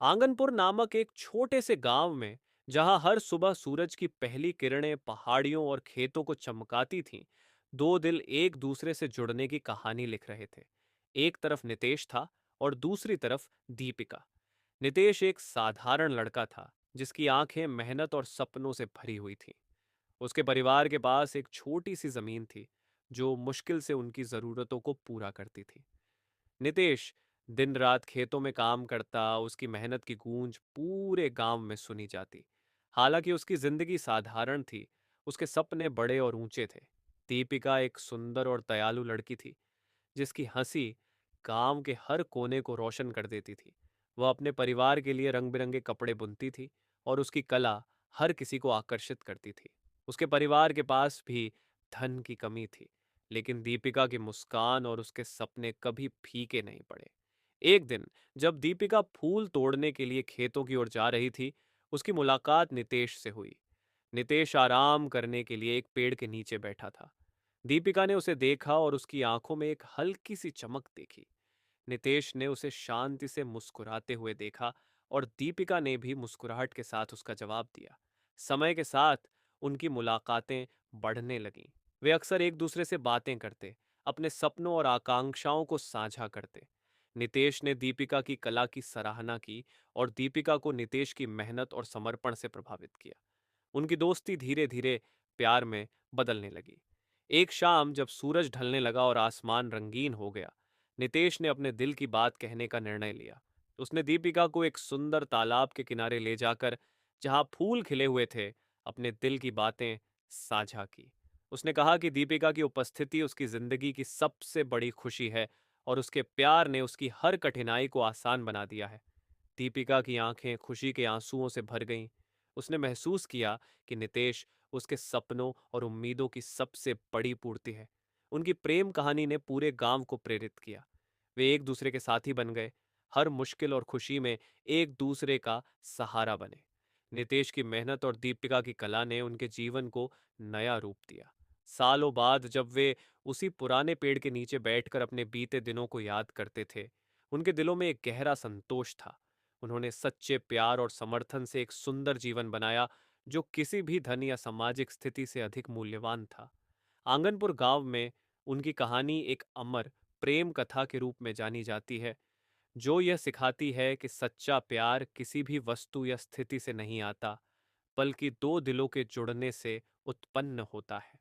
आंगनपुर नामक एक छोटे से गांव में, जहां हर सुबह सूरज की पहली किरणें पहाड़ियों और खेतों को चमकाती थीं, दो दिल एक दूसरे से जुड़ने की कहानी लिख रहे थे। एक तरफ नितेश था और दूसरी तरफ दीपिका। नितेश एक साधारण लड़का था, जिसकी आंखें मेहनत और सपनों से भरी हुई थीं। उसके परिवार के पास एक छोटी सी जमीन थी, जो मुश्किल से उनकी जरूरतों को पूरा करती थी। नितेश दिन रात खेतों में काम करता, उसकी मेहनत की गूंज पूरे गांव में सुनी जाती। हालांकि उसकी जिंदगी साधारण थी, उसके सपने बड़े और ऊंचे थे। दीपिका एक सुंदर और दयालु लड़की थी, जिसकी हंसी गांव के हर कोने को रोशन कर देती थी। वह अपने परिवार के लिए रंग बिरंगे कपड़े बुनती थी, और उसकी कला हर किसी को आकर्षित करती थी। उसके परिवार के पास भी धन की कमी थी, लेकिन दीपिका की मुस्कान और उसके सपने कभी फीके नहीं पड़े। एक दिन, जब दीपिका फूल तोड़ने के लिए खेतों की ओर जा रही थी, उसकी मुलाकात नितेश से हुई। नितेश आराम करने के लिए एक पेड़ के नीचे बैठा था। दीपिका ने उसे देखा और उसकी आंखों में एक हल्की सी चमक देखी। नितेश ने उसे शांति से मुस्कुराते हुए देखा, और दीपिका ने भी मुस्कुराहट के साथ उसका जवाब दिया। समय के साथ उनकी मुलाकातें बढ़ने लगीं। वे अक्सर एक दूसरे से बातें करते, अपने सपनों और आकांक्षाओं को साझा करते। नितेश ने दीपिका की कला की सराहना की, और दीपिका को नितेश की मेहनत और समर्पण से प्रभावित किया। उनकी दोस्ती धीरे धीरे प्यार में बदलने लगी। एक शाम जब सूरज ढलने लगा और आसमान रंगीन हो गया, नितेश ने अपने दिल की बात कहने का निर्णय लिया। उसने दीपिका को एक सुंदर तालाब के किनारे ले जाकर, जहां फूल खिले हुए थे, अपने दिल की बातें साझा की। उसने कहा कि दीपिका की उपस्थिति उसकी जिंदगी की सबसे बड़ी खुशी है, और उसके प्यार ने उसकी हर कठिनाई को आसान बना दिया है। दीपिका की आंखें खुशी के आंसुओं से भर गईं। उसने महसूस किया कि नितेश उसके सपनों और उम्मीदों की सबसे बड़ी पूर्ति है। उनकी प्रेम कहानी ने पूरे गांव को प्रेरित किया। वे एक दूसरे के साथी बन गए, हर मुश्किल और खुशी में एक दूसरे का सहारा बने। नितेश की मेहनत और दीपिका की कला ने उनके जीवन को नया रूप दिया। सालों बाद जब वे उसी पुराने पेड़ के नीचे बैठकर अपने बीते दिनों को याद करते थे, उनके दिलों में एक गहरा संतोष था। उन्होंने सच्चे प्यार और समर्थन से एक सुंदर जीवन बनाया, जो किसी भी धन या सामाजिक स्थिति से अधिक मूल्यवान था। आंगनपुर गांव में उनकी कहानी एक अमर प्रेम कथा के रूप में जानी जाती है, जो यह सिखाती है कि सच्चा प्यार किसी भी वस्तु या स्थिति से नहीं आता, बल्कि दो दिलों के जुड़ने से उत्पन्न होता है।